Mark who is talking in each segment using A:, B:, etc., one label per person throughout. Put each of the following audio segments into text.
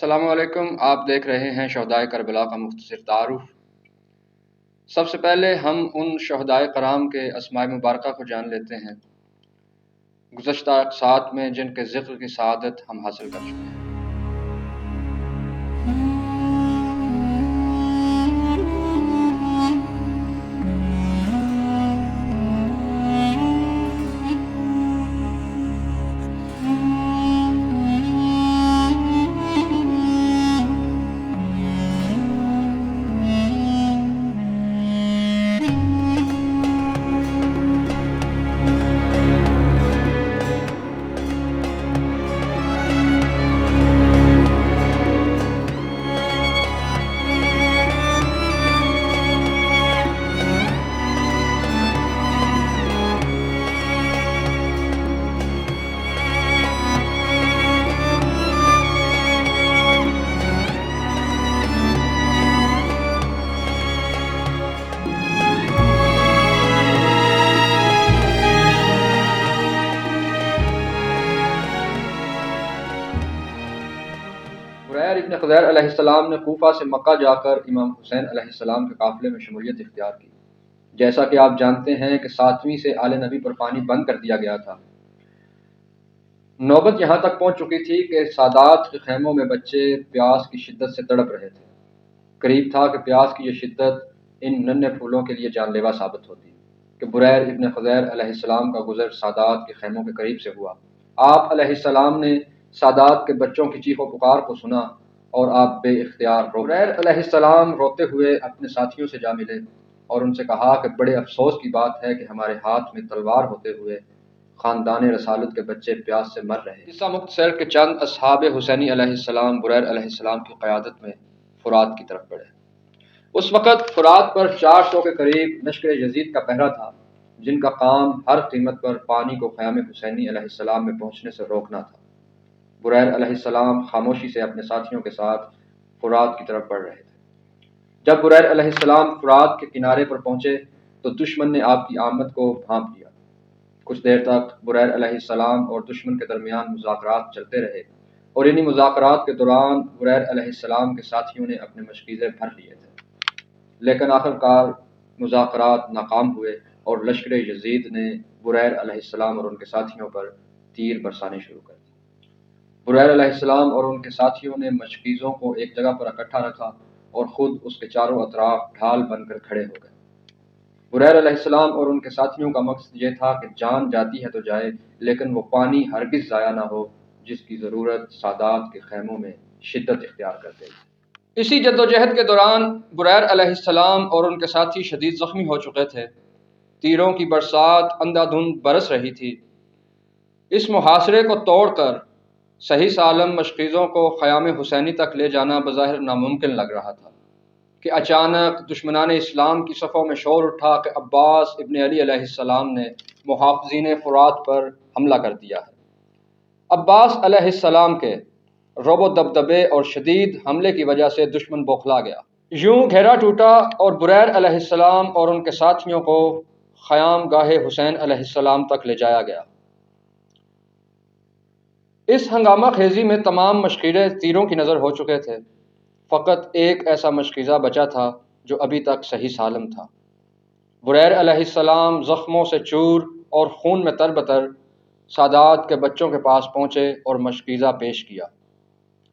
A: السلام علیکم، آپ دیکھ رہے ہیں شہداء کربلا کا مختصر تعارف۔ سب سے پہلے ہم ان شہداء کرام کے اسماء مبارکہ کو جان لیتے ہیں گزشتہ اقساط میں جن کے ذکر کی سعادت ہم حاصل کر چکے ہیں۔ ابن خضیر علیہ السلام نے کوفہ سے مکہ جا کر امام حسین علیہ السلام کے قافلے میں شمولیت اختیار کی۔ جیسا کہ آپ جانتے ہیں کہ 7ویں سے آل نبی پر پانی بند کر دیا گیا تھا۔ نوبت یہاں تک پہنچ چکی تھی کہ سادات کے خیموں میں بچے پیاس کی شدت سے تڑپ رہے تھے۔ قریب تھا کہ پیاس کی یہ شدت ان ننھے پھولوں کے لیے جان لیوا ثابت ہوتی کہ بریر ابن خضیر علیہ السلام کا گزر سادات کے خیموں کے قریب سے ہوا۔ آپ علیہ السلام نے سادات کے بچوں کی چیخ و پکار کو سنا اور آپ بے اختیار بریر علیہ السلام روتے ہوئے اپنے ساتھیوں سے جا ملے اور ان سے کہا کہ بڑے افسوس کی بات ہے کہ ہمارے ہاتھ میں تلوار ہوتے ہوئے خاندان رسالت کے بچے پیاس سے مر رہے ہیں۔ قصہ مختصر کے چند اصحاب حسینی علیہ السلام بریر علیہ السلام کی قیادت میں فرات کی طرف بڑھے۔ اس وقت فرات پر 400 کے قریب لشکر یزید کا پہرا تھا، جن کا کام ہر قیمت پر پانی کو خیام حسینی علیہ السلام میں پہنچنے سے روکنا تھا۔ بریر علیہ السلام خاموشی سے اپنے ساتھیوں کے ساتھ فرات کی طرف بڑھ رہے تھے۔ جب بریر علیہ السلام فرات کے کنارے پر پہنچے تو دشمن نے آپ کی آمد کو بھانپ لیا۔ کچھ دیر تک بریر علیہ السلام اور دشمن کے درمیان مذاکرات چلتے رہے اور انہی مذاکرات کے دوران بریر علیہ السلام کے ساتھیوں نے اپنے مشکیزیں بھر لیے تھے، لیکن آخرکار مذاکرات ناکام ہوئے اور لشکر یزید نے بریر علیہ السلام اور ان کے ساتھیوں پر تیر برسانے شروع کر دیے۔ بریر علیہ السلام اور ان کے ساتھیوں نے مشکیزوں کو ایک جگہ پر اکٹھا رکھا اور خود اس کے چاروں اطراف ڈھال بن کر کھڑے ہو گئے۔ بریر علیہ السلام اور ان کے ساتھیوں کا مقصد یہ تھا کہ جان جاتی ہے تو جائے، لیکن وہ پانی ہرگز ضائع نہ ہو جس کی ضرورت سادات کے خیموں میں شدت اختیار کرتے تھے۔ اسی جدوجہد کے دوران بریر علیہ السلام اور ان کے ساتھی شدید زخمی ہو چکے تھے۔ تیروں کی برسات اندھا دھند برس رہی تھی۔ اس محاصرے کو توڑ کر صحیح سالم مشکیزوں کو خیام حسینی تک لے جانا بظاہر ناممکن لگ رہا تھا کہ اچانک دشمنان اسلام کی صفوں میں شور اٹھا کہ عباس ابن علی علیہ السلام نے محافظین فرات پر حملہ کر دیا ہے۔ عباس علیہ السلام کے رعب و دبدبے اور شدید حملے کی وجہ سے دشمن بوکھلا گیا۔ یوں گھیرا ٹوٹا اور بریر علیہ السلام اور ان کے ساتھیوں کو خیام گاہ حسین علیہ السلام تک لے جایا گیا۔ اس ہنگامہ خیزی میں تمام مشکیزے تیروں کی نظر ہو چکے تھے۔ فقط ایک ایسا مشکیزہ بچا تھا جو ابھی تک صحیح سالم تھا۔ بریر علیہ السلام زخموں سے چور اور خون میں تربتر سادات کے بچوں کے پاس پہنچے اور مشکیزہ پیش کیا۔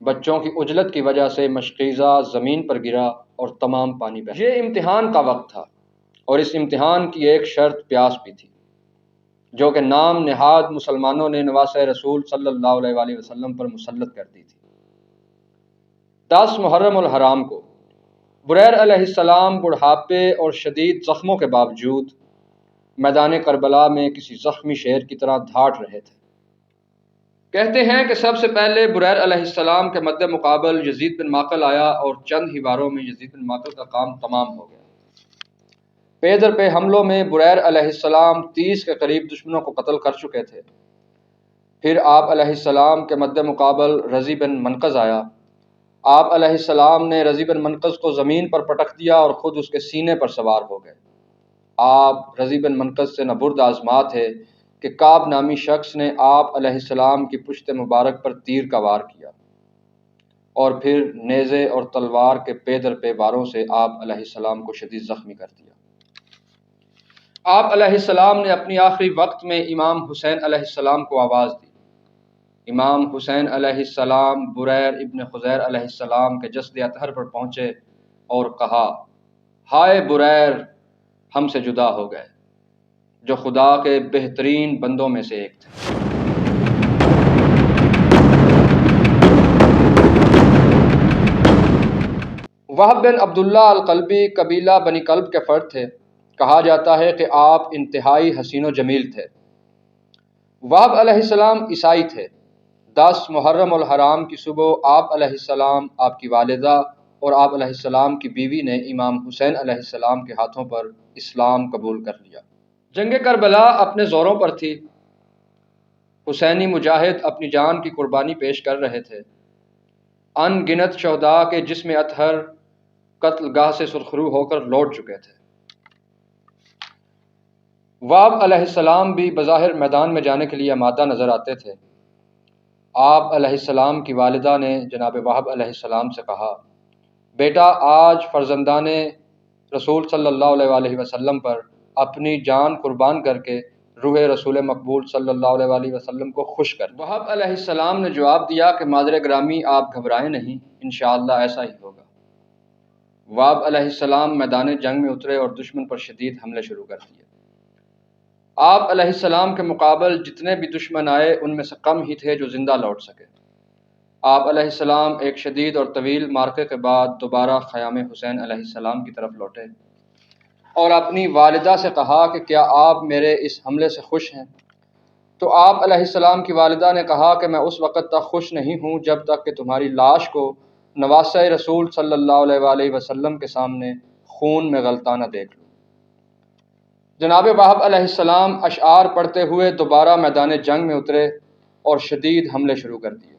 A: بچوں کی عجلت کی وجہ سے مشکیزہ زمین پر گرا اور تمام پانی بہہ گیا۔ یہ امتحان کا وقت تھا اور اس امتحان کی ایک شرط پیاس بھی تھی، جو کہ نام نہاد مسلمانوں نے نواسۂ رسول صلی اللہ علیہ وسلم پر مسلط کر دی تھی۔ 10 محرم الحرام کو بریر علیہ السلام بڑھاپے اور شدید زخموں کے باوجود میدان کربلا میں کسی زخمی شیر کی طرح دھاڑ رہے تھے۔ کہتے ہیں کہ سب سے پہلے بریر علیہ السلام کے مد مقابل یزید بن معقل آیا اور چند ہی واروں میں یزید بن معقل کا کام تمام ہو گیا۔ پے در پے حملوں میں بریر علیہ السلام 30 کے قریب دشمنوں کو قتل کر چکے تھے۔ پھر آپ علیہ السلام کے مد مقابل رضی بن منقذ آیا۔ آپ علیہ السلام نے رضی بن منقذ کو زمین پر پٹک دیا اور خود اس کے سینے پر سوار ہو گئے۔ آپ رضی بن منقذ سے نبرد آزما تھے کہ کعب نامی شخص نے آپ علیہ السلام کی پشت مبارک پر تیر کا وار کیا۔ اور پھر نیزے اور تلوار کے پے در پے واروں سے آپ علیہ السلام کو شدید زخمی کر دیا۔ آپ علیہ السلام نے اپنی آخری وقت میں امام حسین علیہ السلام کو آواز دی۔ امام حسین علیہ السلام بریر ابن خزیر علیہ السلام کے جسد اطہر پر پہنچے اور کہا، ہائے بریر، ہم سے جدا ہو گئے جو خدا کے بہترین بندوں میں سے ایک تھے۔ وہب بن عبداللہ القلبی قبیلہ بنی کلب کے فرد تھے۔ کہا جاتا ہے کہ آپ انتہائی حسین و جمیل تھے۔ وہب علیہ السلام عیسائی تھے۔ 10 محرم الحرام کی صبح آپ علیہ السلام، آپ کی والدہ اور آپ علیہ السلام کی بیوی نے امام حسین علیہ السلام کے ہاتھوں پر اسلام قبول کر لیا۔ جنگ کربلا اپنے زوروں پر تھی۔ حسینی مجاہد اپنی جان کی قربانی پیش کر رہے تھے۔ ان گنت شہداء کے جسم اطہر قتل گاہ سے سرخرو ہو کر لوٹ چکے تھے۔ وہب علیہ السلام بھی بظاہر میدان میں جانے کے لیے آمادہ نظر آتے تھے۔ آپ علیہ السلام کی والدہ نے جناب وہب علیہ السلام سے کہا، بیٹا، آج فرزندان رسول صلی اللہ علیہ وآلہ وسلم پر اپنی جان قربان کر کے روح رسول مقبول صلی اللہ علیہ وآلہ وسلم کو خوش کر۔ وہب علیہ السلام نے جواب دیا کہ مادر گرامی، آپ گھبرائیں نہیں، انشاءاللہ ایسا ہی ہوگا۔ وہب علیہ السلام میدان جنگ میں اترے اور دشمن پر شدید حملے شروع کر دیے۔ آپ علیہ السلام کے مقابل جتنے بھی دشمن آئے ان میں سے کم ہی تھے جو زندہ لوٹ سکے۔ آپ علیہ السلام ایک شدید اور طویل معرکے کے بعد دوبارہ خیام حسین علیہ السلام کی طرف لوٹے اور اپنی والدہ سے کہا کہ کیا آپ میرے اس حملے سے خوش ہیں؟ تو آپ علیہ السلام کی والدہ نے کہا کہ میں اس وقت تک خوش نہیں ہوں جب تک کہ تمہاری لاش کو نواسۂ رسول صلی اللہ علیہ وآلہ وسلم کے سامنے خون میں غلطانہ دیکھ لوں۔ جناب وہب علیہ السلام اشعار پڑھتے ہوئے دوبارہ میدان جنگ میں اترے اور شدید حملے شروع کر دیے۔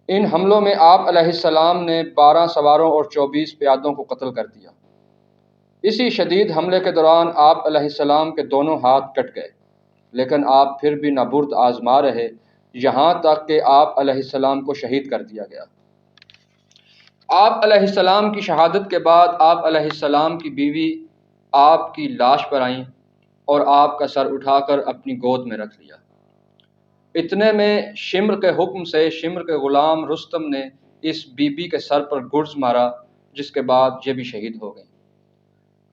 A: ان حملوں میں آپ علیہ السلام نے 12 سواروں اور 24 پیادوں کو قتل کر دیا۔ اسی شدید حملے کے دوران آپ علیہ السلام کے دونوں ہاتھ کٹ گئے، لیکن آپ پھر بھی نابرد آزما رہے یہاں تک کہ آپ علیہ السلام کو شہید کر دیا گیا۔ آپ علیہ السلام کی شہادت کے بعد آپ علیہ السلام کی بیوی آپ کی لاش پر آئیں اور آپ کا سر اٹھا کر اپنی گود میں رکھ لیا۔ اتنے میں شمر کے حکم سے شمر کے غلام رستم نے اس بی بی کے سر پر گرز مارا، جس کے بعد یہ بھی شہید ہو گئیں۔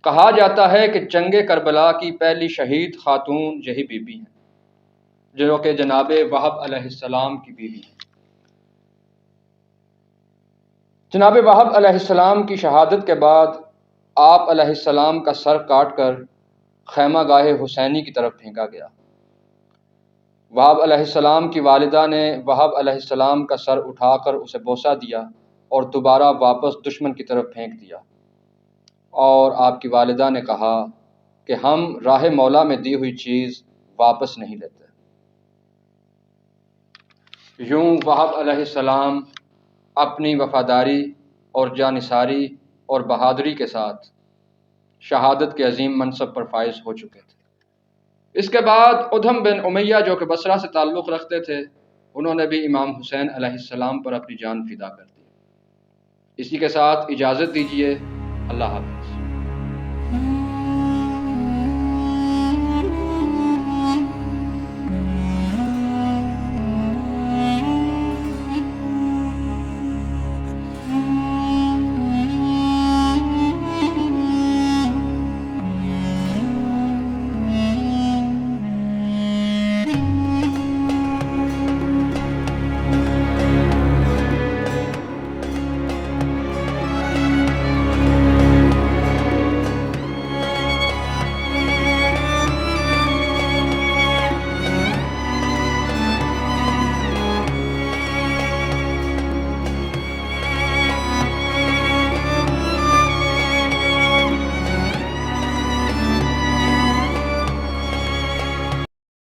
A: کہا جاتا ہے کہ جنگ کربلا کی پہلی شہید خاتون یہی بی بی ہیں، جو کہ جناب وہب علیہ السلام کی بیوی ہیں۔ جناب وہب علیہ السلام کی شہادت کے بعد آپ علیہ السلام کا سر کاٹ کر خیمہ گاہ حسینی کی طرف پھینکا گیا۔ وہب علیہ السلام کی والدہ نے وہب علیہ السلام کا سر اٹھا کر اسے بوسہ دیا اور دوبارہ واپس دشمن کی طرف پھینک دیا، اور آپ کی والدہ نے کہا کہ ہم راہ مولا میں دی ہوئی چیز واپس نہیں لیتے۔ یوں وہب علیہ السلام اپنی وفاداری اور جانثاری اور بہادری کے ساتھ شہادت کے عظیم منصب پر فائز ہو چکے تھے۔ اس کے بعد ادھم بن امیہ، جو کہ بصرہ سے تعلق رکھتے تھے، انہوں نے بھی امام حسین علیہ السلام پر اپنی جان فدا کر دی۔ اسی کے ساتھ اجازت دیجیے، اللہ حافظ۔